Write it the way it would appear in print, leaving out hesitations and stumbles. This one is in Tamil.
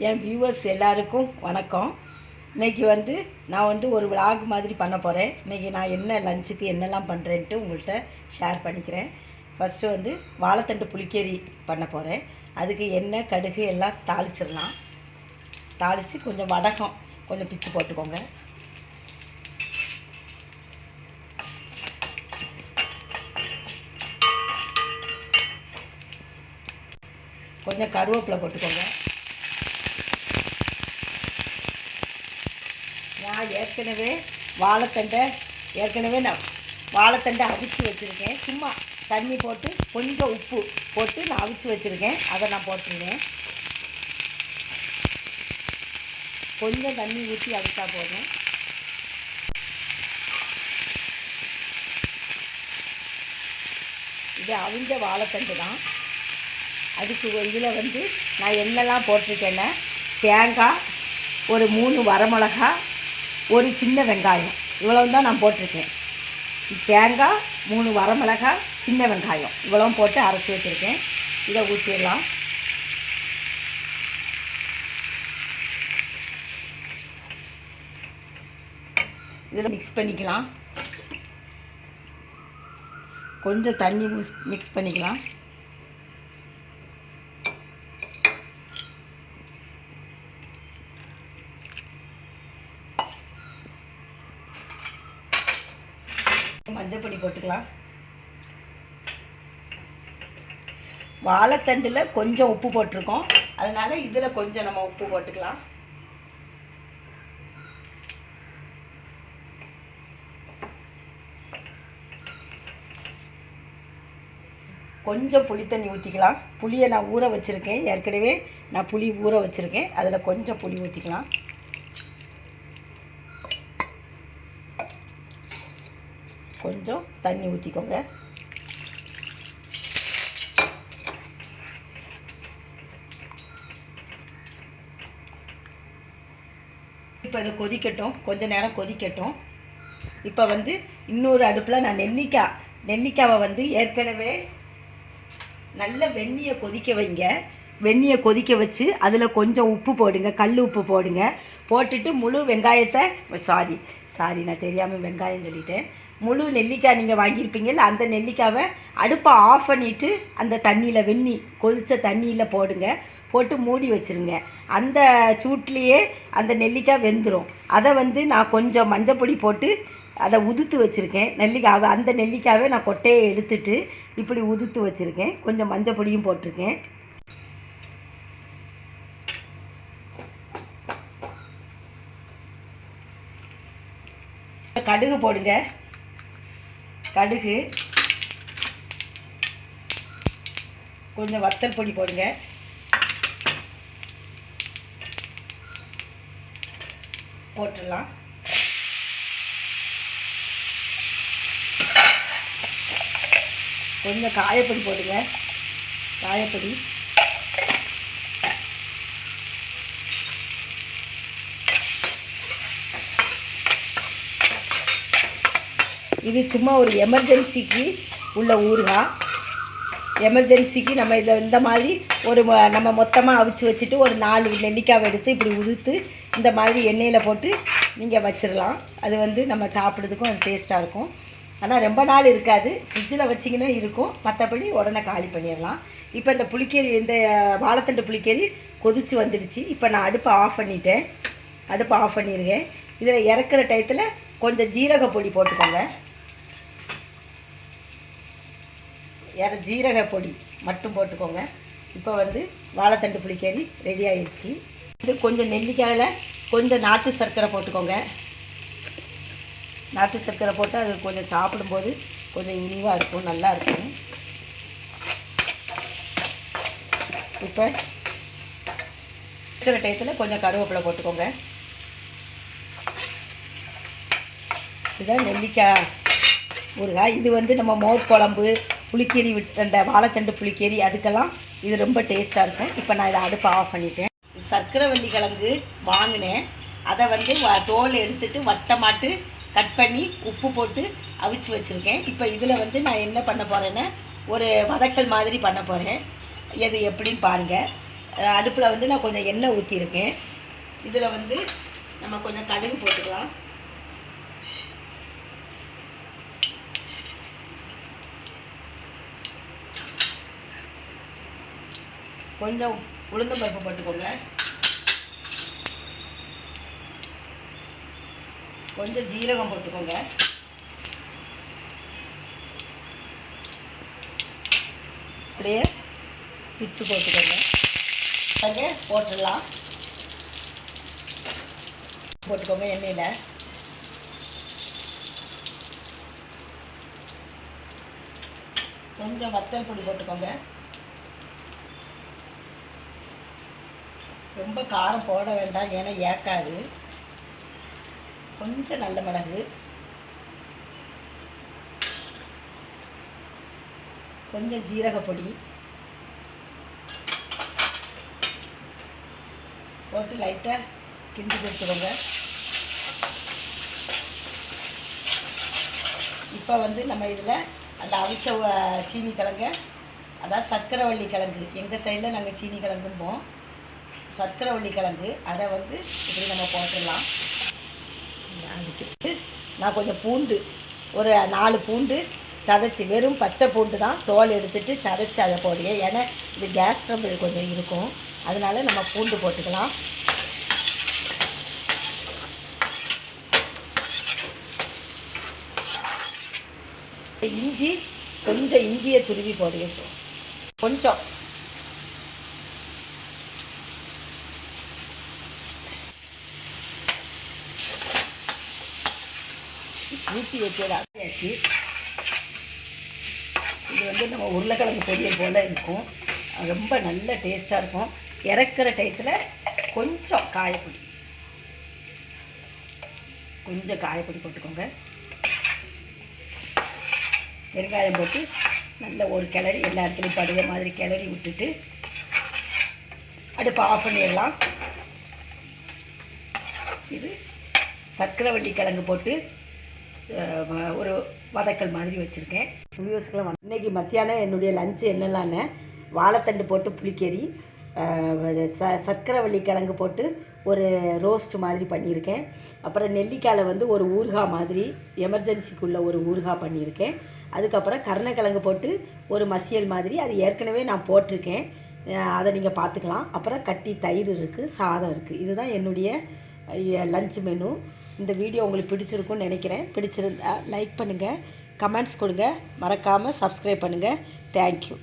என் வியூவர்ஸ் எல்லாருக்கும் வணக்கம். இன்றைக்கி நான் ஒரு விலாக் மாதிரி பண்ண போகிறேன். இன்றைக்கி நான் என்ன லஞ்சுக்கு என்னெல்லாம் பண்ணுறேன்ட்டு உங்கள்கிட்ட ஷேர் பண்ணிக்கிறேன். ஃபஸ்ட்டு வாழைத்தண்டு புளிக்கறி பண்ண போகிறேன். அதுக்கு எண்ணெய் கடுகு எல்லாம் தாளிச்சிடலாம். தாளித்து கொஞ்சம் வடகம் கொஞ்சம் பிச்சு போட்டுக்கோங்க. கொஞ்சம் கருவேப்பிலை போட்டுக்கோங்க. நான் வாழைத்தண்டை அவிச்சு வச்சுருக்கேன். சும்மா தண்ணி போட்டு கொஞ்சம் உப்பு போட்டு நான் அவிச்சு வச்சுருக்கேன். அதை நான் போட்டுருக்கேன். கொஞ்சம் தண்ணி ஊற்றி அவிச்சா போதும். இது அவிஞ்ச வாழைத்தண்டு தான். அதுக்கு இதில் நான் என்னெல்லாம் போட்டிருக்கேன்னா, தேங்காய், ஒரு 3 வரமிளகா, ஒரு சின்ன வெங்காயம், இவ்வளவு தான் நான் போட்டிருக்கேன். தேங்காய், 3 வரமிளகா, சின்ன வெங்காயம் இவ்வளவும் போட்டு அரைச்சி வச்சுருக்கேன். இதை ஊற்றிடலாம். இதில் மிக்ஸ் பண்ணிக்கலாம். கொஞ்சம் தண்ணி மிக்ஸ் பண்ணிக்கலாம். மஞ்சள் பொடி போட்டுக்கலாம். வாழைத்தண்டில் கொஞ்சம் உப்பு போட்டிருக்கோம், அதனால் இதில் கொஞ்சம் நம்ம உப்பு போட்டுக்கலாம். கொஞ்சம் புளி தண்ணி ஊற்றிக்கலாம். புளியை நான் ஊற வச்சுருக்கேன். ஏற்கனவே நான் புளி ஊற வச்சுருக்கேன். அதில் கொஞ்சம் புளி ஊற்றிக்கலாம். கொஞ்சம் தண்ணி ஊற்றிக்கோங்க. இப்போ இது கொதிக்கட்டும், கொஞ்ச நேரம் கொதிக்கட்டும். இப்போ இன்னொரு அடுப்பில் நான் நெல்லிக்காவை ஏற்கனவே நல்ல வெந்நியை கொதிக்க வைங்க. வெந்நியை கொதிக்க வச்சு அதில் கொஞ்சம் உப்பு போடுங்க, கல் உப்பு போடுங்க. போட்டுட்டு முழு வெங்காயத்தை சாரி நான் தெரியாமல் வெங்காயம் சொல்லிட்டேன். முழு நெல்லிக்காய் நீங்கள் வாங்கியிருப்பீங்கல்ல, அந்த நெல்லிக்காவை அடுப்பை ஆஃப் பண்ணிவிட்டு அந்த தண்ணியில் வெந்நி கொதித்த தண்ணியில் போடுங்க. போட்டு மூடி வச்சுருங்க. அந்த சூட்லேயே அந்த நெல்லிக்காய் வெந்துடும். அதை நான் கொஞ்சம் மஞ்சப்பொடி போட்டு அதை உதுத்து வச்சுருக்கேன். நெல்லிக்காவை அந்த நெல்லிக்காவை நான் கொட்டையை எடுத்துட்டு இப்படி உதுத்து வச்சுருக்கேன். கொஞ்சம் மஞ்சப்பொடியும் போட்டிருக்கேன். கடுகு போடுங்க. கடுகு, கொஞ்சம் வத்தல் பொடி போடுங்க. போட்டுடலாம். கொஞ்சம் காயப்பொடி போடுங்க. காயப்பொடி, இது சும்மா ஒரு எமர்ஜென்சிக்கு உள்ள ஊறுகாய். எமர்ஜென்சிக்கு நம்ம இந்த மாதிரி நம்ம மொத்தமாக அவிச்சு வச்சுட்டு ஒரு 4 நெல்லிக்காவை எடுத்து இப்படி உதுத்து இந்த மாதிரி எண்ணெயில் போட்டு நீங்கள் வச்சிடலாம். அது நம்ம சாப்பிட்றதுக்கும் அது டேஸ்ட்டாக இருக்கும். ஆனால் ரொம்ப நாள் இருக்காது, ஃப்ரிட்ஜில் வச்சிங்கன்னா இருக்கும். மற்றபடி உடனே காலி பண்ணிடலாம். இப்போ இந்த புளிக்கறி, இந்த வாழைத்தண்டு புளிக்கறி கொதித்து வந்துடுச்சு. இப்போ நான் அடுப்பை ஆஃப் பண்ணிட்டேன். அடுப்பை ஆஃப் பண்ணிடுங்க. இதில் இறக்குற டயத்தில் கொஞ்சம் ஜீரக பொடி போட்டுக்கோங்க. ஜீரக பொடி மட்டும் போட்டுக்கோங்க. இப்போ வாழைத்தண்டு புளிக்கறி ரெடி ஆகிடுச்சு. இது கொஞ்சம் நெல்லிக்காயில் கொஞ்சம் நாட்டு சர்க்கரை போட்டுக்கோங்க. நாட்டு சர்க்கரை போட்டு அது கொஞ்சம் சாப்பிடும்போது கொஞ்சம் இனிவாக இருக்கும், நல்லா இருக்கும். இப்போ இருக்கிற டயத்தில் கொஞ்சம் கருவேப்பிலை போட்டுக்கோங்க. இதுதான் நெல்லிக்காய் ஊறுகாய். இது நம்ம மோர் குழம்பு, புளிக்கறி அந்த வாழைத்தண்டு புளிக்கறி, அதுக்கெல்லாம் இது ரொம்ப டேஸ்ட்டாக இருக்கும். இப்போ நான் இதை அடுப்பை ஆஃப் பண்ணிட்டேன். சர்க்கரைவள்ளி கிழங்கு வாங்கினேன். அதை தோல் எடுத்துட்டு வட்டமாட்டு கட் பண்ணி உப்பு போட்டு அவிச்சு வச்சுருக்கேன். இப்போ இதில் நான் என்ன பண்ண போகிறேன்னா, ஒரு வதக்கல் மாதிரி பண்ண போகிறேன். இது எப்படின்னு பாருங்கள். அடுப்பில் வந்து நான் கொஞ்சம் எண்ணெய் ஊற்றிருக்கேன். இதில் வந்து நம்ம கொஞ்சம் கடுகு போட்டுக்கலாம். கொஞ்சம் உளுந்தம் பருப்பு போட்டுக்கோங்க. கொஞ்சம் ஜீரகம் போட்டுக்கோங்க. அப்படியே பிச்சு போட்டுக்கோங்க. அங்கே போட்டுடலாம். போட்டுக்கோங்க எண்ணெயில். கொஞ்சம் வத்தல் பொடி போட்டுக்கோங்க. ரொம்ப காரம் போட வேண்டாம், ஏன்னா ஏற்காது. கொஞ்சம் நல்ல மிளகு, கொஞ்சம் ஜீரகப்பொடி போட்டு லைட்டாக கிண்டி கொடுத்துக்கோங்க. இப்போ வந்து நம்ம இதில் அந்த அவிச்ச சீனி கிழங்கு, அதாவது சர்க்கரைவள்ளி கிழங்கு, எங்கள் சைடில் நாங்கள் சீனி கிழங்கும்போம், சர்க்கரைவள்ளி கிழங்கு, அதை வந்து இப்படி நம்ம போட்டுடலாம். அடிச்சுட்டு நான் கொஞ்சம் பூண்டு, ஒரு 4 பூண்டு சதைச்சி, வெறும் பச்சை பூண்டு தான், தோல் எடுத்துகிட்டு சதைச்சி அதை போடுவேன். ஏன்னா இது கேஸ் ட்ரபிள் கொஞ்சம் இருக்கும், அதனால நம்ம பூண்டு போட்டுக்கலாம். இஞ்சி, கொஞ்சம் இஞ்சியை துருவி போடுவேன். கொஞ்சம் ஊற்றி வச்சு இது வந்து நம்ம உருளைக்கிழங்கு பொரியல் போல் இருக்கும். ரொம்ப நல்ல டேஸ்ட்டாக இருக்கும். இறக்குற டயத்தில் கொஞ்சம் காயப்பொடி, போட்டுக்கோங்க. வெங்காயம் போட்டு நல்ல ஒரு கிளறி, எல்லா இடத்துலையும் படுற மாதிரி கிளறி விட்டுட்டு அடுப்பை ஆஃப் பண்ணிடலாம். இது சர்க்கரைவள்ளி கிழங்கு போட்டு ஒரு வதக்கல் மாதிரி வச்சுருக்கேன். வியூவர்ஸ்க்கெலாம் இன்றைக்கி மத்தியானம் என்னுடைய லஞ்சு என்னெல்லான்னு, வாழைத்தண்டு போட்டு புளிக்கறி, சர்க்கரைவள்ளி கிழங்கு போட்டு ஒரு ரோஸ்ட் மாதிரி பண்ணியிருக்கேன். அப்புறம் நெல்லிக்காயில் வந்து ஒரு ஊறுகாய் மாதிரி, எமர்ஜென்சிக்குள்ளே ஒரு ஊறுகாய் பண்ணியிருக்கேன். அதுக்கப்புறம் கருணக்கிழங்கு போட்டு ஒரு மசியல் மாதிரி, அது ஏற்கனவே நான் போட்டிருக்கேன், அதை நீங்கள் பார்த்துக்கலாம். அப்புறம் கட்டி தயிர் இருக்குது, சாதம் இருக்குது. இதுதான் என்னுடைய லஞ்ச் மெனு. இந்த வீடியோ உங்களுக்கு பிடிச்சிருக்குன்னு நினைக்கிறேன். பிடிச்சிருந்தா லைக் பண்ணுங்கள், கமெண்ட்ஸ் கொடுங்க, மறக்காமல் சப்ஸ்கிரைப் பண்ணுங்கள். தேங்க்யூ.